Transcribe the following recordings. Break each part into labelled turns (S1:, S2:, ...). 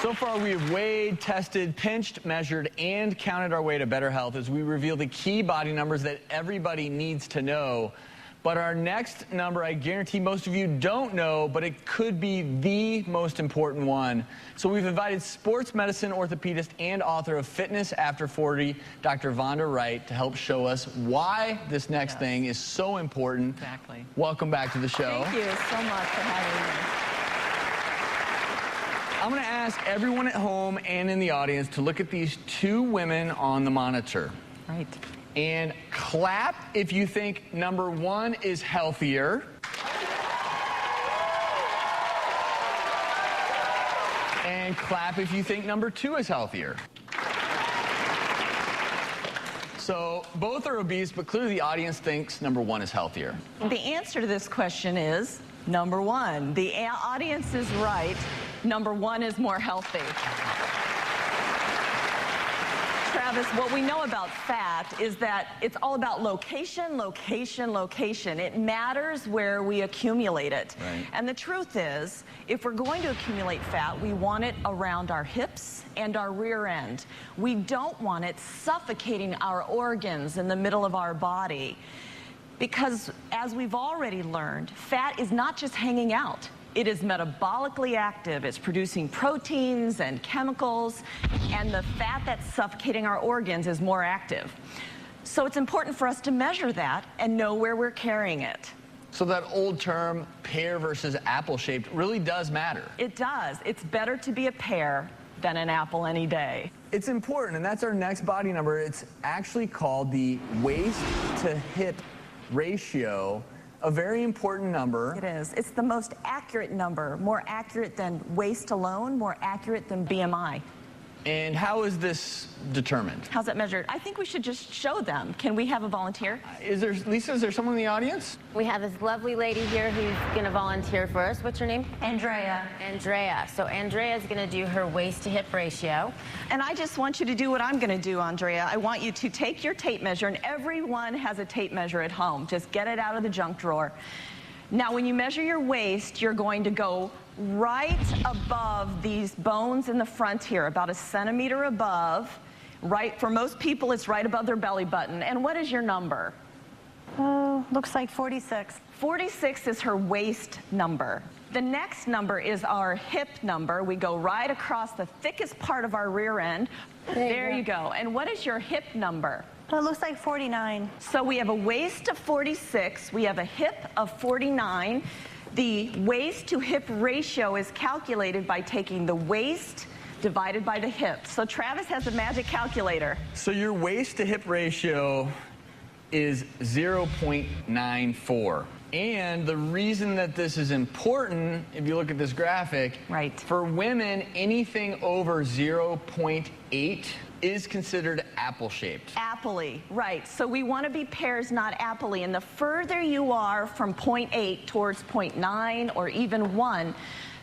S1: So far, we have weighed, tested, pinched, measured, and counted our way to better health as we reveal the key body numbers that everybody needs to know. But our next number, I guarantee most of you don't know, but it could be the most important one. So we've invited sports medicine orthopedist and author of Fitness After 40, Dr. Vonda Wright, to help show us why this next thing is so important.
S2: Exactly.
S1: Welcome back to the show.
S2: Thank you so much for having me.
S1: I'm going to ask everyone at home and in the audience to look at these two women on the monitor.
S2: Right.
S1: And clap if you think number one is healthier. And clap if you think number two is healthier. So both are obese, but clearly the audience thinks number one is healthier.
S2: The answer to this question is number one. The audience is right. Number one is more healthy. Travis, what we know about fat is that it's all about location, location, location. It matters where we accumulate it.
S1: Right.
S2: And the truth is, if we're going to accumulate fat, we want it around our hips and our rear end. We don't want it suffocating our organs in the middle of our body. Because as we've already learned, fat is not just hanging out. It is metabolically active. It's producing proteins and chemicals, and the fat that's suffocating our organs is more active. So it's important for us to measure that and know where we're carrying it.
S1: So that old term, pear versus apple shaped, really does matter.
S2: It does. It's better to be a pear than an apple any day.
S1: It's important, and that's our next body number. It's actually called the waist to hip ratio. A very important number.
S2: It is. It's the most accurate number, more accurate than waist alone, more accurate than BMI.
S1: And how is this determined?
S2: How's that measured? I think we should just show them. Can we have a volunteer?
S1: Lisa, is there someone in the audience?
S3: We have this lovely lady here who's going to volunteer for us. What's her name?
S4: Andrea.
S3: Andrea. So Andrea is going to do her waist to hip ratio.
S2: And I just want you to do what I'm going to do, Andrea. I want you to take your tape measure, and everyone has a tape measure at home. Just get it out of the junk drawer. Now, when you measure your waist, you're going to go right above these bones in the front here, about a centimeter above. Right, for most people, it's right above their belly button. And what is your number?
S4: Oh, looks like 46.
S2: 46 is her waist number. The next number is our hip number. We go right across the thickest part of our rear end. There you go. And what is your hip number?
S4: It looks like 49.
S2: So we have a waist of 46. We have a hip of 49. The waist to hip ratio is calculated by taking the waist divided by the hip. So Travis has a magic calculator.
S1: So your waist to hip ratio is 0.94. And the reason that this is important, if you look at this graphic,
S2: right,
S1: for women, anything over 0.8 is considered apple-shaped.
S2: Apple-y, right. So we want to be pears, not apple-y. And the further you are from 0.8 towards 0.9 or even 1,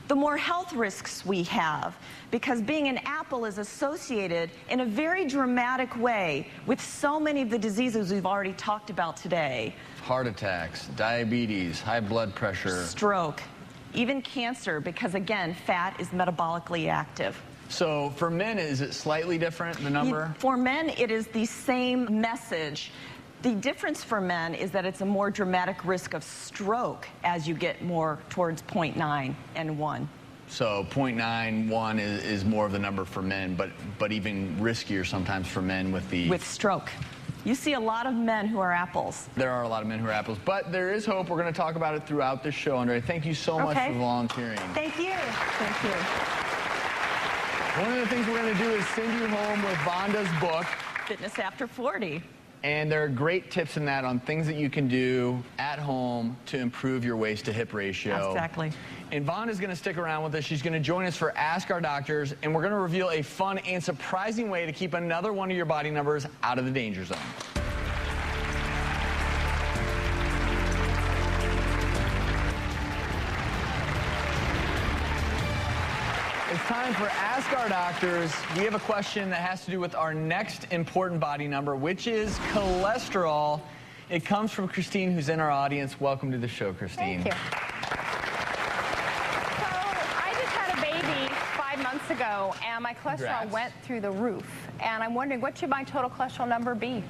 S2: the more health risks we have, because being an apple is associated in a very dramatic way with so many of the diseases we've already talked about today.
S1: Heart attacks, diabetes, high blood pressure.
S2: Stroke, even cancer, because again, fat is metabolically active.
S1: So for men, is it slightly different, the number?
S2: For men, it is the same message. The difference for men is that it's a more dramatic risk of stroke as you get more towards 0.9 and 1.
S1: So 0.91 is more of the number for men, but even riskier sometimes for men with the...
S2: With stroke. You see a lot of men who are apples.
S1: There are a lot of men who are apples, but there is hope. We're going to talk about it throughout the show. Andre, thank you so much for volunteering.
S4: Thank you.
S2: Thank you.
S1: One of the things we're going to do is send you home with Vonda's book,
S2: Fitness After 40.
S1: And there are great tips in that on things that you can do at home to improve your waist to hip ratio.
S2: Exactly.
S1: And Vonda's going to stick around with us. She's going to join us for Ask Our Doctors, and we're going to reveal a fun and surprising way to keep another one of your body numbers out of the danger zone. It's time for Ask Our Doctors. We have a question that has to do with our next important body number, which is cholesterol. It comes from Christine, who's in our audience. Welcome to the show, Christine.
S5: Thank you. So I just had a baby 5 months ago, and my cholesterol
S1: Congrats.
S5: went through the roof. And I'm wondering, what should my total cholesterol number be?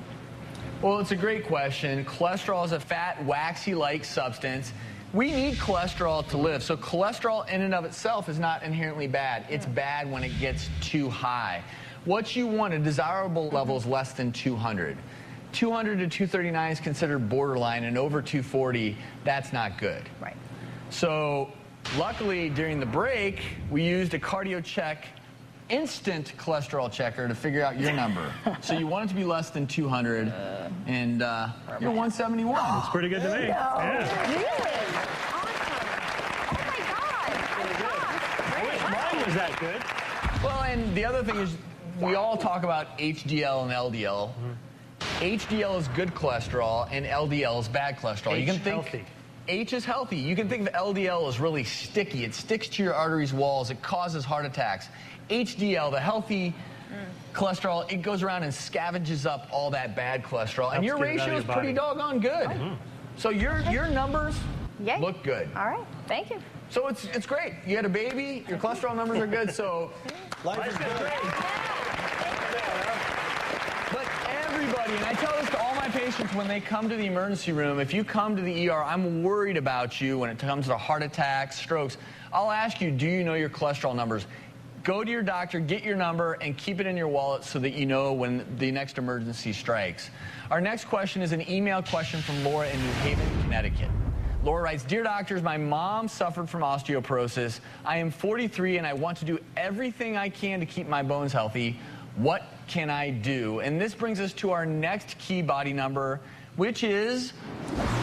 S1: Well, it's a great question. Cholesterol is a fat, waxy-like substance. We need cholesterol to live. So cholesterol in and of itself is not inherently bad. It's bad when it gets too high. What you want, a desirable level, is less than 200. 200 to 239 is considered borderline, and over 240, that's not good.
S5: Right.
S1: So luckily, during the break, we used a cardio check instant cholesterol checker to figure out your number. So you want it to be less than 200, and you're 171.
S6: It's pretty good to me. Yeah.
S5: Really? Awesome. Oh, my God.
S6: I wish mine was that good.
S1: Well, and the other thing is, we all talk about HDL and LDL. HDL is good cholesterol, and LDL is bad cholesterol. You can think
S6: healthy.
S1: H is healthy. You can think of LDL as really sticky. It sticks to your arteries' walls. It causes heart attacks. HDL, the healthy cholesterol, it goes around and scavenges up all that bad cholesterol. And your
S6: Helps get it out of
S1: ratio
S6: your
S1: is pretty
S6: body.
S1: doggone good. So your numbers
S5: Yay.
S1: look good.
S5: All right. Thank you.
S1: So it's great. You had a baby, your cholesterol numbers are good, so
S7: Life is good.
S1: But everybody, and I tell this to all my patients when they come to the emergency room, if you come to the ER, I'm worried about you when it comes to heart attacks, strokes. I'll ask you, do you know your cholesterol numbers? Go to your doctor, get your number, and keep it in your wallet so that you know when the next emergency strikes. Our next question is an email question from Laura in New Haven, Connecticut. Laura writes, Dear doctors, my mom suffered from osteoporosis. I am 43 and I want to do everything I can to keep my bones healthy. What can I do? And this brings us to our next key body number, which is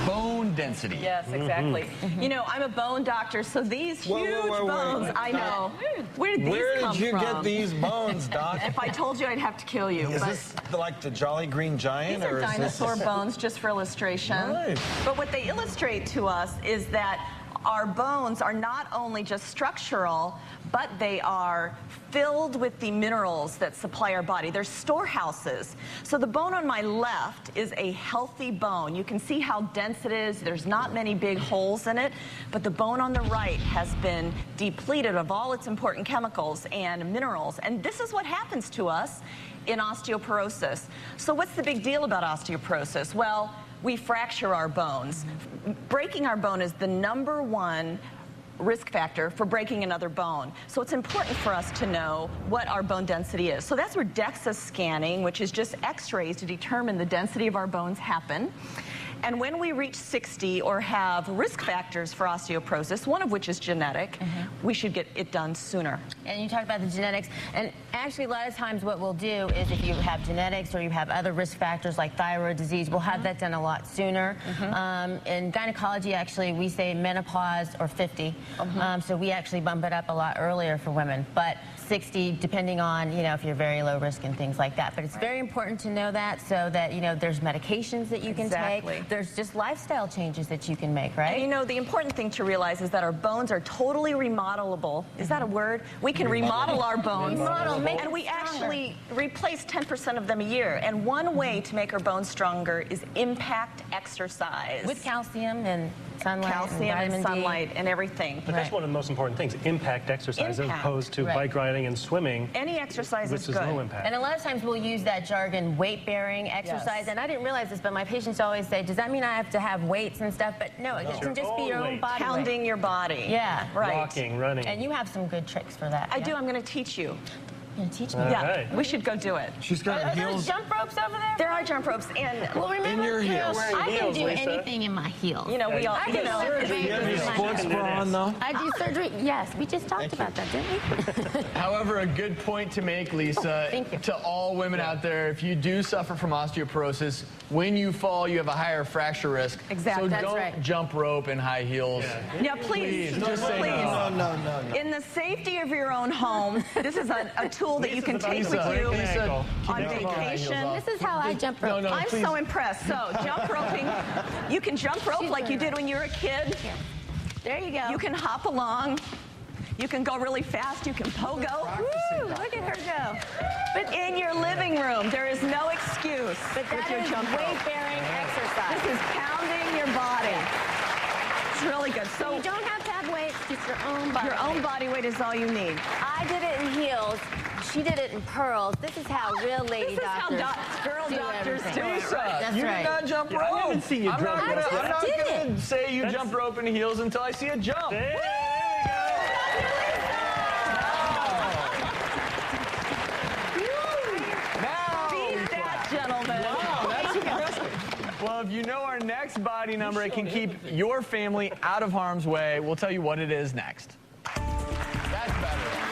S1: bone density.
S2: Yes, exactly. You know, I'm a bone doctor, so these huge bones, I know. Where did these
S7: Where
S2: come
S7: did you
S2: from?
S7: get these bones, Doc?
S2: If I told you, I'd have to kill you.
S7: Is
S2: but
S7: this like the Jolly Green Giant?
S2: these are
S7: or is this-
S2: dinosaur bones, just for illustration.
S7: Nice.
S2: But what they illustrate to us is that our bones are not only just structural, but they are filled with the minerals that supply our body. They're storehouses. So the bone on my left is a healthy bone. You can see how dense it is. There's not many big holes in it. But the bone on the right has been depleted of all its important chemicals and minerals. And this is what happens to us in osteoporosis. So what's the big deal about osteoporosis? Well, we fracture our bones. Breaking our bone is the #1 risk factor for breaking another bone. So it's important for us to know what our bone density is. So that's where DEXA scanning, which is just x-rays to determine the density of our bones, happen. And when we reach 60 or have risk factors for osteoporosis, one of which is genetic, we should get it done sooner.
S3: And you talked about the genetics, and actually a lot of times what we'll do is if you have genetics or you have other risk factors like thyroid disease, we'll have that done a lot sooner. In gynecology, actually, we say menopause or 50, so we actually bump it up a lot earlier for women, but 60 depending on, you know, if you're very low risk and things like that. But it's very important to know that so that, you know, there's medications that you can take. There's just lifestyle changes that you can make, right?
S2: And you know, the important thing to realize is that our bones are totally remodelable. Is that a word? We can remodel our bones. And we actually replace 10% of them a year. And one way to make our bones stronger is impact exercise.
S3: With calcium and sunlight
S2: calcium and
S3: vitamin D.
S2: sunlight and everything.
S6: But that's one of the most important things, impact exercise, as
S2: Impact.
S6: opposed to bike riding and swimming,
S2: Any exercise
S6: which
S2: is
S6: is
S2: good.
S6: low impact.
S3: And a lot of times we'll use that jargon, weight-bearing exercise.
S2: Yes.
S3: And I didn't realize this, but my patients always say, does that mean I have to have weights and stuff? But no, it can just be your own
S6: weight.
S3: body
S2: Pounding
S3: weight.
S2: your body.
S3: Yeah.
S2: Right.
S6: Walking, running.
S3: And you have some good tricks for that.
S2: I do. I'm going to teach you.
S3: You're going to teach me?
S2: Yeah.
S6: right.
S2: We should go do it.
S7: She's got
S3: Are there
S7: heels
S3: jump ropes over there?
S2: There are jump ropes. And,
S3: Well, remember,
S7: in your
S3: you know,
S7: heels.
S3: I can
S6: Heels,
S3: do
S6: Lisa.
S3: anything in my heels.
S2: you know, we all,
S3: I
S2: you
S3: do
S2: know.
S3: surgery.
S7: You have your sports bra on, though?
S3: I do surgery. Yes, we just talked about that, didn't we?
S1: However, a good point to make, Lisa,
S3: thank you.
S1: to all women out there, if you do suffer from osteoporosis, when you fall, you have a higher fracture risk.
S2: Exactly.
S1: So
S2: That's
S1: don't
S3: right.
S1: jump rope in high heels.
S2: Yeah, please.
S1: Just say
S2: please.
S1: no.
S7: No.
S2: In the safety of your own home, this is a tool that you can take with you
S1: Lisa,
S2: on
S1: keep your high heels
S2: vacation.
S1: off.
S3: This is how I jump rope.
S1: No,
S2: I'm
S1: please.
S2: so impressed. So, jump roping. You can jump rope like you did when you were a kid.
S3: There you go.
S2: You can hop along. You can go really fast. You can pogo.
S3: Woo, look at her go.
S2: But in your living room, there is no excuse
S3: But
S2: with
S3: that
S2: your
S3: is
S2: jump rope.
S3: weight-bearing exercise.
S2: This is pounding your body. It's really good. So
S3: You don't have to have have weight, just your own body
S2: Your own
S3: weight.
S2: body weight is all you need.
S3: I did it in heels. She did it in pearls. This is how real lady
S2: This is how
S3: doctors
S2: girl
S3: do
S2: doctors
S3: everything.
S2: do it.
S1: Lisa,
S3: That's
S1: you
S3: right.
S1: did not jump
S6: Yeah,
S1: rope.
S6: I haven't seen you
S1: I'm
S6: jump
S1: not
S6: rope
S1: gonna,
S6: yet.
S1: I'm not
S3: did
S1: gonna say you
S6: That's-
S1: jumped rope in heels until I see a jump.
S6: There
S1: Now,
S2: Beat that, gentlemen.
S1: wow, that's impressive. Well, if you know our next body number, it can keep your family out of harm's way. We'll tell you what it is next. That's better.